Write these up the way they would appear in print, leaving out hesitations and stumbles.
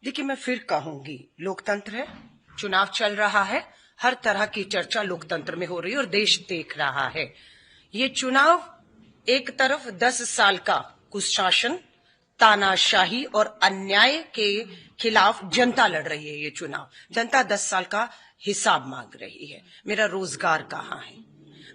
देखिए, मैं फिर कहूंगी, लोकतंत्र है, चुनाव चल रहा है, हर तरह की चर्चा लोकतंत्र में हो रही है और देश देख रहा है। ये चुनाव एक तरफ 10 साल का कुशासन, तानाशाही और अन्याय के खिलाफ जनता लड़ रही है। ये चुनाव जनता 10 साल का हिसाब मांग रही है। मेरा रोजगार कहाँ है,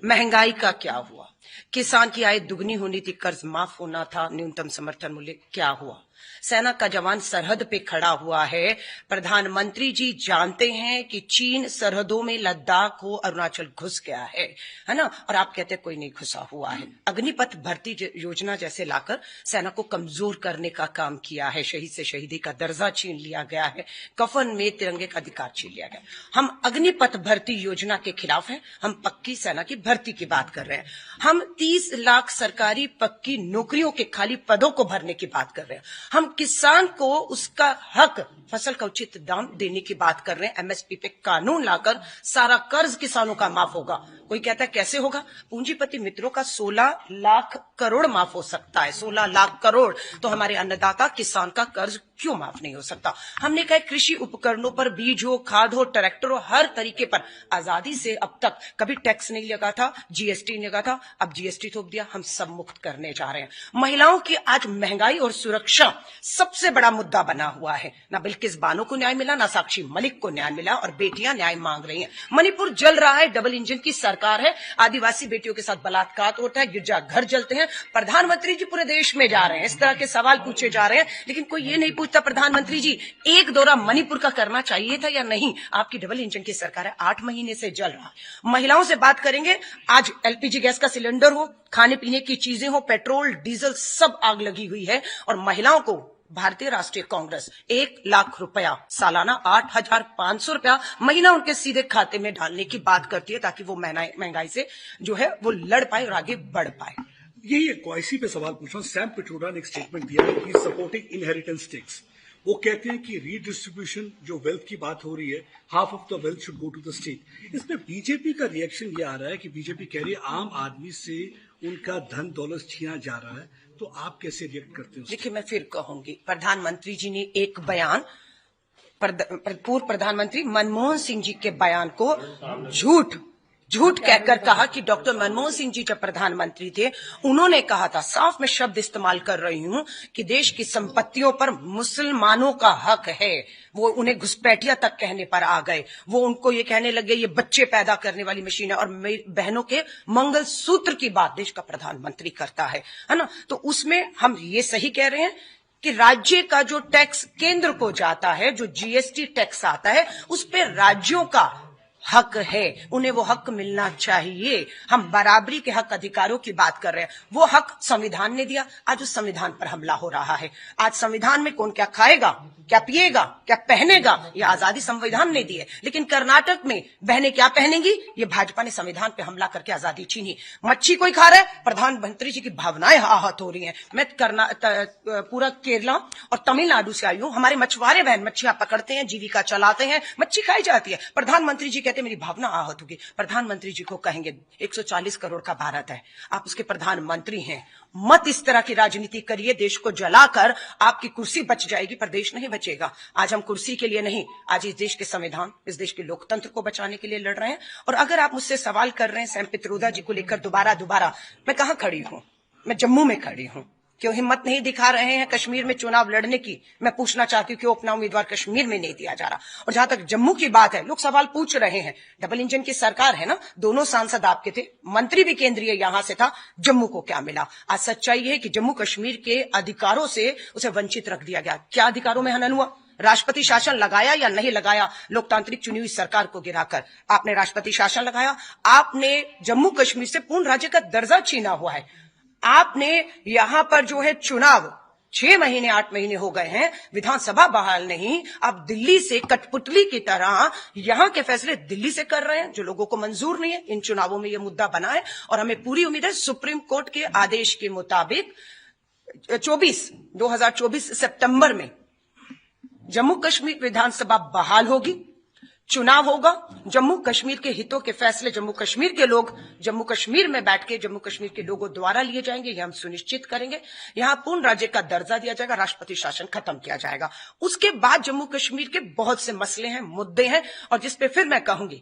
महंगाई का क्या हुआ, किसान की आय दुगनी होनी थी, कर्ज माफ होना था, न्यूनतम समर्थन मूल्य क्या हुआ, सेना का जवान सरहद पे खड़ा हुआ है। प्रधानमंत्री जी जानते हैं कि चीन सरहदों में लद्दाख हो, अरुणाचल घुस गया है ना, और आप कहते हैं कोई नहीं घुसा हुआ है। अग्निपथ भर्ती योजना जैसे लाकर सेना को कमजोर करने का काम किया है। शहीद से शहीदी का दर्जा छीन लिया गया है, कफन में तिरंगे का अधिकार छीन लिया गया। हम अग्निपथ भर्ती योजना के खिलाफ हैं, हम पक्की सेना की भर्ती की बात कर रहे हैं। हम 30 लाख सरकारी पक्की नौकरियों के खाली पदों को भरने की बात कर रहे हैं। हम किसान को उसका हक, फसल का उचित दाम देने की बात कर रहे हैं। एमएसपी पे कानून लाकर सारा कर्ज किसानों का माफ होगा। कोई कहता है कैसे होगा? पूंजीपति मित्रों का 16 लाख करोड़ माफ हो सकता है। 16 लाख करोड़ तो हमारे अन्नदाता किसान का कर्ज क्यों माफ नहीं हो सकता? हमने कहा कृषि उपकरणों पर, बीज हो, खाद हो, ट्रैक्टर हो, हर तरीके पर आजादी से अब तक कभी टैक्स नहीं लगा था, जीएसटी नहीं लगा था, अब जीएसटी थोप दिया। हम सब मुक्त करने जा रहे हैं। महिलाओं की आज महंगाई और सुरक्षा सबसे बड़ा मुद्दा बना हुआ है। ना बिल्किस बानो को न्याय मिला, ना साक्षी मलिक को न्याय मिला, और बेटियां न्याय मांग रही हैं। मणिपुर जल रहा है, डबल इंजन की सरकार है, आदिवासी बेटियों के साथ बलात्कार होता है, गिरजा घर जलते हैं। प्रधानमंत्री जी पूरे देश में जा रहे हैं, इस तरह के सवाल पूछे जा रहे हैं, लेकिन कोई ये नहीं पूछता प्रधानमंत्री जी एक दौरा मणिपुर का करना चाहिए था या नहीं? आपकी डबल इंजन की सरकार है, 8 महीने से जल रहा है। महिलाओं से बात करेंगे। आज एलपीजी गैस का सिलेंडर हो, खाने पीने की चीजें हो, पेट्रोल डीजल सब आग लगी हुई है, और महिलाओं को भारतीय राष्ट्रीय कांग्रेस 1 लाख रुपया सालाना, 8,500 रुपया महीना उनके सीधे खाते में डालने की बात करती है, ताकि वो महंगाई से जो है वो लड़ पाए और आगे बढ़ पाए। यही एक क्वाइसी पे सवाल पूछ रहा हूं। सैम पिट्रोडा ने एक स्टेटमेंट दिया है कि सपोर्टिंग इनहेरिटेंस टैक्स। वो कहते हैं कि रीडिस्ट्रीब्यूशन, जो वेल्थ की बात हो रही है, half of the wealth should go to the state. इसमें बीजेपी का रिएक्शन ये आ रहा है कि बीजेपी कह रही है आम आदमी से उनका धन दौलत छीना जा रहा है। तो आप कैसे रिएक्ट करते हो? देखिए, मैं फिर कहूंगी, प्रधानमंत्री जी ने एक बयान, पूर्व प्रधानमंत्री मनमोहन सिंह जी के बयान को झूठ कहकर कहा कि डॉक्टर मनमोहन सिंह जी जब प्रधानमंत्री थे, उन्होंने कहा था, साफ मैं शब्द इस्तेमाल कर रही हूं, कि देश की संपत्तियों पर मुसलमानों का हक है। वो उन्हें घुसपैठिया तक कहने पर आ गए। वो उनको ये कहने लगे ये बच्चे पैदा करने वाली मशीन है, और मेरी बहनों के मंगलसूत्र की बात देश का प्रधानमंत्री करता है ना। तो उसमें हम ये सही कह रहे हैं कि राज्य का जो टैक्स केंद्र को जाता है, जो जीएसटी टैक्स आता है, उस पर राज्यों का हक है, उन्हें वो हक मिलना चाहिए। हम बराबरी के हक अधिकारों की बात कर रहे हैं। वो हक संविधान ने दिया, आज उस संविधान पर हमला हो रहा है। आज संविधान में कौन क्या खाएगा, क्या पिएगा, क्या पहनेगा, ये आजादी संविधान ने दी है। लेकिन कर्नाटक में बहनें क्या पहनेंगी, ये भाजपा ने संविधान पे हमला करके आजादी छीनी। मच्छी कोई खा रहा है, प्रधानमंत्री जी की भावनाएं आहत हो रही हैं। मैं पूरा केरला और तमिलनाडु से आई हूं। हमारे मछुआरे बहन मच्छियां पकड़ते हैं, जीविका चलाते हैं, मच्छी खाई जाती है। प्रधानमंत्री जी कहते मेरी भावना आहत होगी। प्रधानमंत्री जी को कहेंगे 140 करोड़ का भारत है, आप उसके प्रधानमंत्री हैं, मत इस तरह की राजनीति करिए। देश को जलाकर आपकी कुर्सी बच जाएगी, पर देश नहीं बचेगा। आज हम कुर्सी के लिए नहीं, आज इस देश के संविधान, इस देश के लोकतंत्र को बचाने के लिए लड़ रहे हैं। और अगर आप मुझसे सवाल कर रहे हैं सैम पित्रोदा जी को लेकर दोबारा, मैं कहां खड़ी हूं? मैं जम्मू में खड़ी हूं। क्यों हिम्मत नहीं दिखा रहे हैं कश्मीर में चुनाव लड़ने की? मैं पूछना चाहती हूँ, क्यों अपना उम्मीदवार कश्मीर में नहीं दिया जा रहा? और जहां तक जम्मू की बात है, लोग सवाल पूछ रहे हैं, डबल इंजन की सरकार है ना, दोनों सांसद आपके थे, मंत्री भी केंद्रीय यहां से था, जम्मू को क्या मिला? आज सच्चाई है कि जम्मू कश्मीर के अधिकारों से उसे वंचित रख दिया गया। क्या अधिकारों में हनन हुआ? राष्ट्रपति शासन लगाया या नहीं लगाया? लोकतांत्रिक चुनी हुई सरकार को गिराकर आपने राष्ट्रपति शासन लगाया। आपने जम्मू कश्मीर से पूर्ण राज्य का दर्जा छीना हुआ है। आपने यहां पर जो है चुनाव 6 महीने 8 महीने हो गए हैं, विधानसभा बहाल नहीं, आप दिल्ली से कठपुतली की तरह यहां के फैसले दिल्ली से कर रहे हैं, जो लोगों को मंजूर नहीं है। इन चुनावों में यह मुद्दा बना है, और हमें पूरी उम्मीद है सुप्रीम कोर्ट के आदेश के मुताबिक 2024 सितंबर में जम्मू कश्मीर विधानसभा बहाल होगी। चुनाव होगा, जम्मू कश्मीर के हितों के फैसले जम्मू कश्मीर के लोग जम्मू कश्मीर में बैठ के जम्मू कश्मीर के लोगों द्वारा लिए जाएंगे, ये हम सुनिश्चित करेंगे। यहां पूर्ण राज्य का दर्जा दिया जाएगा, राष्ट्रपति शासन खत्म किया जाएगा। उसके बाद जम्मू कश्मीर के बहुत से मसले हैं, मुद्दे हैं, और जिसपे फिर मैं कहूंगी,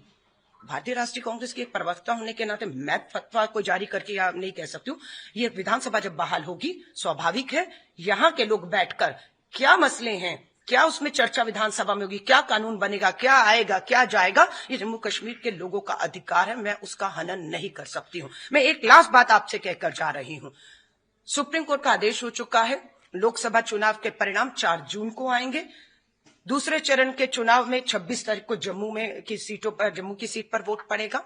भारतीय राष्ट्रीय कांग्रेस की एक प्रवक्ता होने के नाते मैं फतवा को जारी करके या नहीं कह सकती हूँ। ये विधानसभा जब बहाल होगी, स्वाभाविक है यहां के लोग बैठकर क्या मसले हैं, क्या उसमें चर्चा विधानसभा में होगी, क्या कानून बनेगा, क्या आएगा, क्या जाएगा, ये जम्मू कश्मीर के लोगों का अधिकार है। मैं उसका हनन नहीं कर सकती हूं। मैं एक लास्ट बात आपसे कहकर जा रही हूं। सुप्रीम कोर्ट का आदेश हो चुका है, लोकसभा चुनाव के परिणाम 4 जून को आएंगे। दूसरे चरण के चुनाव में 26 तारीख को जम्मू की सीट पर वोट पड़ेगा।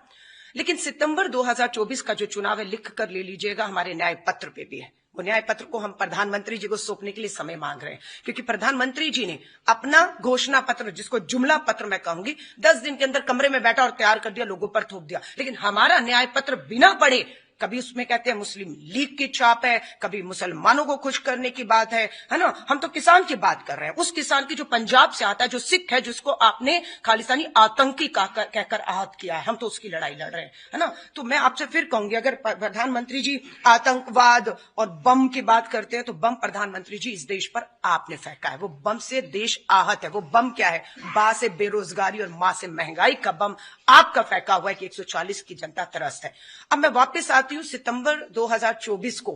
लेकिन सितंबर 2024 का जो चुनाव है, लिख कर ले लीजिएगा, हमारे न्याय पत्र पे भी है। वो न्याय पत्र को हम प्रधानमंत्री जी को सौंपने के लिए समय मांग रहे हैं, क्योंकि प्रधानमंत्री जी ने अपना घोषणा पत्र, जिसको जुमला पत्र मैं कहूंगी, 10 दिन के अंदर कमरे में बैठा और तैयार कर दिया, लोगों पर थोप दिया। लेकिन हमारा न्याय पत्र बिना पढ़े, कभी उसमें कहते हैं मुस्लिम लीग की छाप है, कभी मुसलमानों को खुश करने की बात है ना। हम तो किसान की बात कर रहे हैं, उस किसान की जो पंजाब से आता है, जो सिख है, जिसको आपने खालिस्तानी आतंकी कहकर आहत किया है, हम तो उसकी लड़ाई लड़ रहे हैं, है ना। तो मैं आपसे फिर कहूंगी, अगर प्रधानमंत्री जी आतंकवाद और बम की बात करते हैं, तो बम प्रधानमंत्री जी इस देश पर आपने फेंका है। वो बम से देश आहत है। वो बम क्या है? बा से बेरोजगारी और मां से महंगाई का बम आपका फेंका हुआ है कि 140 की जनता त्रस्त है। अब मैं वापस आती हूं, सितंबर 2024 को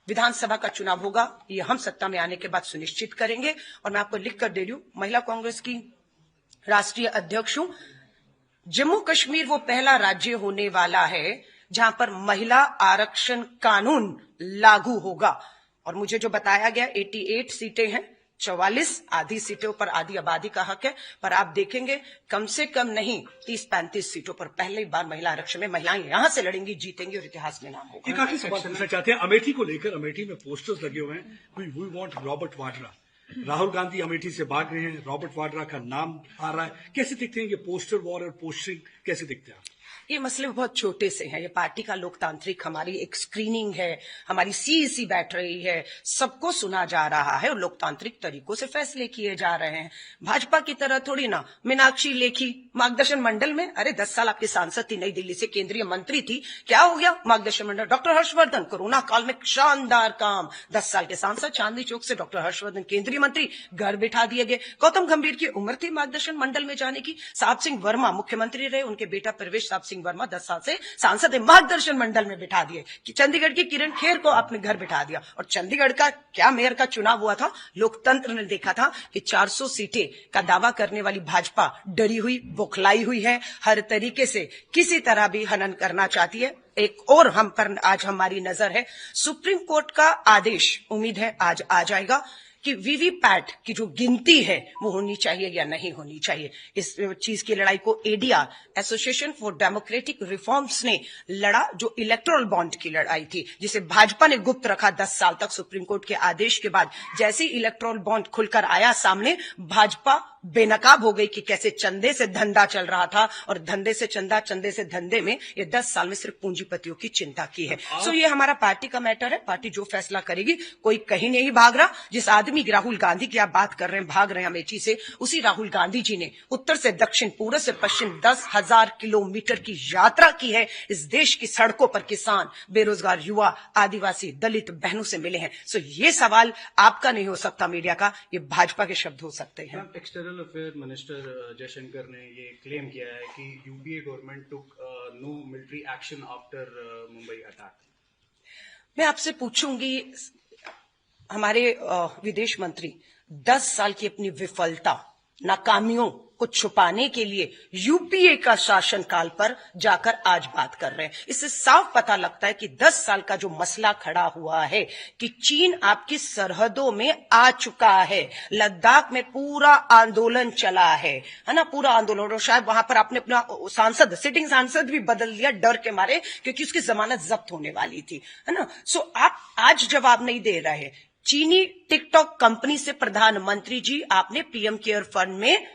विधानसभा का चुनाव होगा, ये हम सत्ता में आने के बाद सुनिश्चित करेंगे। और मैं आपको लिख कर दे रही हूं, महिला कांग्रेस की राष्ट्रीय अध्यक्ष हूं, जम्मू कश्मीर वो पहला राज्य होने वाला है जहां पर महिला आरक्षण कानून लागू होगा। और मुझे जो बताया गया, 88 सीटें हैं, 44 आधी सीटों पर आधी आबादी का हक है, पर आप देखेंगे कम से कम नहीं 30-35 सीटों पर पहली बार महिला आरक्षण में महिलाएं यहां से लड़ेंगी, जीतेंगी और इतिहास में नाम होगा। एक आखिरी सवाल पूछना चाहते हैं अमेठी को लेकर। अमेठी में पोस्टर्स लगे हुए हैं, we want Robert Vadra. Rahul Gandhi Amethi से भाग रहे हैं, रॉबर्ट वाड्रा का नाम आ रहा है। कैसे दिखते हैं ये पोस्टर वॉर और पोस्टरिंग, कैसे दिखते हैं? ये मसले बहुत छोटे से हैं। ये पार्टी का लोकतांत्रिक, हमारी एक स्क्रीनिंग है, हमारी सीईसी बैठ रही है, सबको सुना जा रहा है और लोकतांत्रिक तरीकों से फैसले किए जा रहे हैं। भाजपा की तरह थोड़ी ना मीनाक्षी लेखी मार्गदर्शन मंडल में, अरे 10 साल आपकी सांसद थी, नई दिल्ली से केंद्रीय मंत्री थी, क्या हो गया मार्गदर्शन मंडल? डॉक्टर हर्षवर्धन कोरोना काल में शानदार काम, 10 साल के सांसद, चांदनी चौक से डॉक्टर हर्षवर्धन केंद्रीय मंत्री, घर बिठा दिए गए। गौतम गंभीर की उम्र थी मार्गदर्शन मंडल में जाने की। साहब सिंह वर्मा मुख्यमंत्री रहे, उनके बेटा प्रवेश साहब सिंह वर्मा 10 साल से सांसद है, मार्गदर्शन मंडल में बिठा दिए। कि चंडीगढ़ की किरण खेर को आपने घर बिठा दिया। और चंडीगढ़ का क्या मेयर का चुनाव हुआ था, लोकतंत्र ने देखा था कि 400 सीटें का दावा करने वाली भाजपा डरी हुई, बौखलाई हुई है, हर तरीके से किसी तरह भी हनन करना चाहती है। एक और हम पर आज हमारी नजर है, सुप्रीम कोर्ट का आदेश, उम्मीद है आज आ जाएगा कि वीवीपैट की जो गिनती है वो होनी चाहिए या नहीं होनी चाहिए। इस चीज की लड़ाई को ADR, association for democratic reforms ने लड़ा, जो इलेक्टोरल बॉन्ड की लड़ाई थी, जिसे भाजपा ने गुप्त रखा 10 साल तक। सुप्रीम कोर्ट के आदेश के बाद जैसे ही इलेक्टोरल बॉन्ड खुलकर आया सामने, भाजपा बेनकाब हो गई कि कैसे चंदे से धंधा चल रहा था, और धंधे से चंदा, चंदे से धंधे में ये 10 साल में सिर्फ पूंजीपतियों की चिंता की है। सो ये हमारा पार्टी का मैटर है, पार्टी जो फैसला करेगी, कोई कहीं नहीं भाग रहा। जिस आदमी राहुल गांधी की आप बात कर रहे हैं, भाग रहे हैं अमेठी से, उसी राहुल गांधी जी ने उत्तर से दक्षिण, पूर्व से पश्चिम 10,000 किलोमीटर की यात्रा की है। इस देश की सड़कों पर किसान, बेरोजगार युवा, आदिवासी, दलित बहनों से मिले हैं। सो ये सवाल आपका नहीं हो सकता मीडिया का, ये भाजपा के शब्द हो सकते हैं। एक्सटर्नल अफेयर मिनिस्टर जयशंकर ने ये क्लेम किया है कि UPA government took no military action after Mumbai attack. मैं आपसे पूछूंगी, हमारे विदेश मंत्री 10 साल की अपनी विफलता, नाकामियों को छुपाने के लिए यूपीए का शासनकाल पर जाकर आज बात कर रहे हैं। इससे साफ पता लगता है कि 10 साल का जो मसला खड़ा हुआ है कि चीन आपकी सरहदों में आ चुका है, लद्दाख में पूरा आंदोलन चला है ना, पूरा आंदोलन। और शायद वहां पर आपने अपना सांसद, सिटिंग सांसद भी बदल दिया डर के मारे, क्योंकि उसकी जमानत जब्त होने वाली थी, है ना। सो आप आज जवाब नहीं दे रहे। चीनी टिकटॉक कंपनी से प्रधानमंत्री जी आपने पीएम केयर फंड में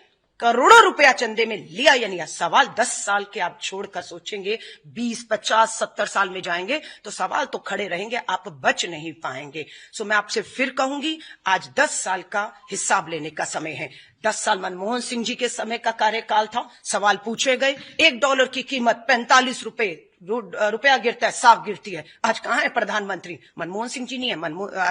करोड़ों रुपया चंदे में लिया या नहीं। सवाल 10 साल के आप छोड़कर सोचेंगे 20, 50, 70 साल में जाएंगे तो सवाल तो खड़े रहेंगे, आप बच नहीं पाएंगे। सो मैं आपसे फिर कहूंगी, आज 10 साल का हिसाब लेने का समय है। 10 साल मनमोहन सिंह जी के समय का कार्यकाल था, सवाल पूछे गए, $1 की कीमत 45 रुपया गिरता है, साफ गिरती है। आज कहां है प्रधानमंत्री? मनमोहन सिंह जी नहीं है,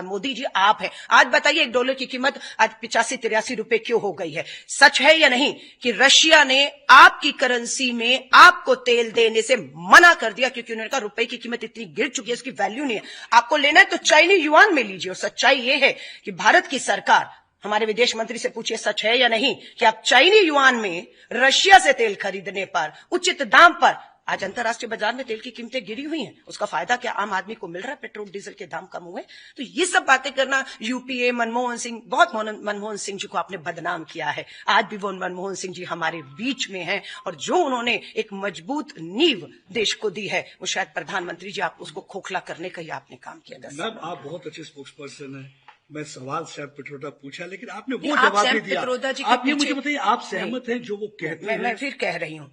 मोदी जी आप है। आज बताइए $1 की कीमत आज 85-83 रुपए क्यों हो गई है? सच है या नहीं कि रशिया ने आपकी करेंसी में आपको तेल देने से मना कर दिया, क्योंकि उन्होंने कहा रुपए की कीमत इतनी गिर चुकी है, इसकी वैल्यू नहीं है। आपको लेना है तो चाइनीज युआन में लीजिए। और सच्चाई ये है कि भारत की सरकार, हमारे विदेश मंत्री से पूछिए सच है या नहीं कि आप चाइनीज युआन में रशिया से तेल खरीदने पर उचित दाम पर आज अंतर्राष्ट्रीय बाजार में तेल की कीमतें गिरी हुई हैं। उसका फायदा क्या आम आदमी को मिल रहा है? पेट्रोल डीजल के दाम कम हुए। तो ये सब बातें करना, यूपीए मनमोहन सिंह, बहुत मनमोहन सिंह जी को आपने बदनाम किया है। आज भी वो मनमोहन सिंह जी हमारे बीच में हैं और जो उन्होंने एक मजबूत नींव देश को दी है, वो शायद प्रधानमंत्री जी आप उसको खोखला करने का ही आपने काम किया। मैम, आप बहुत अच्छे स्पोक्स पर्सन है। मैं सवाल सैम पित्रोदा पूछा, लेकिन आपने वो आप जवाब सैम नहीं दिया। पित्रोदा जी के आप ये पीछे- मुझे बताइए, आप सहमत हैं जो वो कहते हैं? मैं फिर कह रही हूं,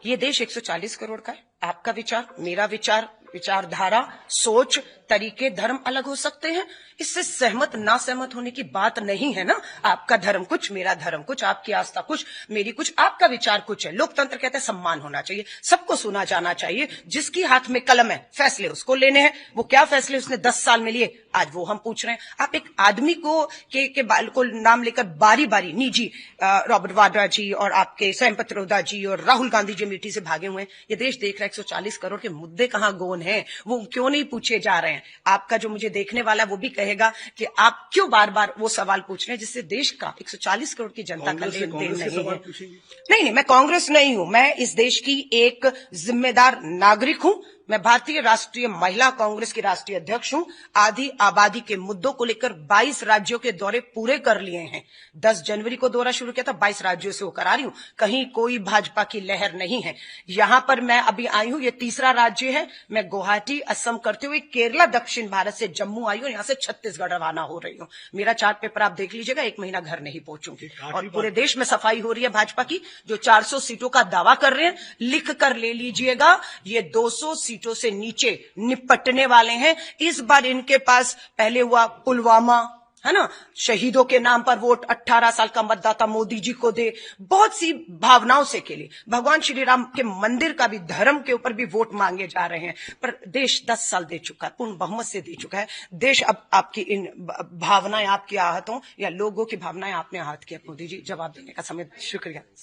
ये देश 140 करोड़ का है। आपका विचार, मेरा विचार, विचारधारा, सोच, तरीके, धर्म अलग हो सकते हैं। इससे सहमत ना सहमत होने की बात नहीं है ना। आपका धर्म कुछ, मेरा धर्म कुछ, आपकी आस्था कुछ, मेरी कुछ, आपका विचार कुछ है। लोकतंत्र कहते हैं सम्मान होना चाहिए, सबको सुना जाना चाहिए। जिसकी हाथ में कलम है, फैसले उसको लेने हैं। वो क्या फैसले उसने 10 साल में लिए, आज वो हम पूछ रहे हैं। आप एक आदमी को के बाल को नाम लेकर बारी बारी निजी रॉबर्ट वाड्रा जी और आपके सैम पित्रोदा जी और राहुल गांधी जी अमेठी से भागे हुए हैं। ये देश देख रहा है 140 करोड़ के मुद्दे कहां गौन हैं, वो क्यों नहीं पूछे जा रहे हैं। आपका जो मुझे देखने वाला है वो भी कहेगा कि आप क्यों बार बार वो सवाल पूछ रहे हैं जिससे देश का 140 करोड़ की जनता का लेन देन नहीं है। नहीं, मैं कांग्रेस नहीं हूं। मैं इस देश की एक जिम्मेदार नागरिक हूं। मैं भारतीय राष्ट्रीय महिला कांग्रेस की राष्ट्रीय अध्यक्ष हूं। आधी आबादी के मुद्दों को लेकर 22 राज्यों के दौरे पूरे कर लिए हैं। 10 जनवरी को दौरा शुरू किया था, 22 राज्यों से होकर आ रही हूं। कहीं कोई भाजपा की लहर नहीं है। यहां पर मैं अभी आई हूं, ये तीसरा राज्य है। मैं गुवाहाटी, असम करते हुए केरला, दक्षिण भारत से जम्मू आई हूं, यहां से छत्तीसगढ़ रवाना हो रही हूं। मेरा चार्ट पेपर आप देख लीजिएगा, 1 महीना घर नहीं पहुंचूंगी। और पूरे देश में सफाई हो रही है भाजपा की। जो 400 सीटों का दावा कर रहे हैं, लिख कर ले लीजिएगा, ये 200 सीटों से नीचे निपटने वाले हैं। इस बार इनके पास पहले हुआ पुलवामा, है ना, शहीदों के नाम पर वोट, 18 साल का मतदाता मोदी जी को दे, बहुत सी भावनाओं से के लिए भगवान श्री राम के मंदिर का भी, धर्म के ऊपर भी वोट मांगे जा रहे हैं। पर देश 10 साल दे चुका है, पूर्ण बहुमत से दे चुका है। देश अब आपकी इन भावनाएं, आपकी आहतों या लोगों की भावनाएं आपने आहत किया। मोदी जी, जवाब देने का समय। शुक्रिया।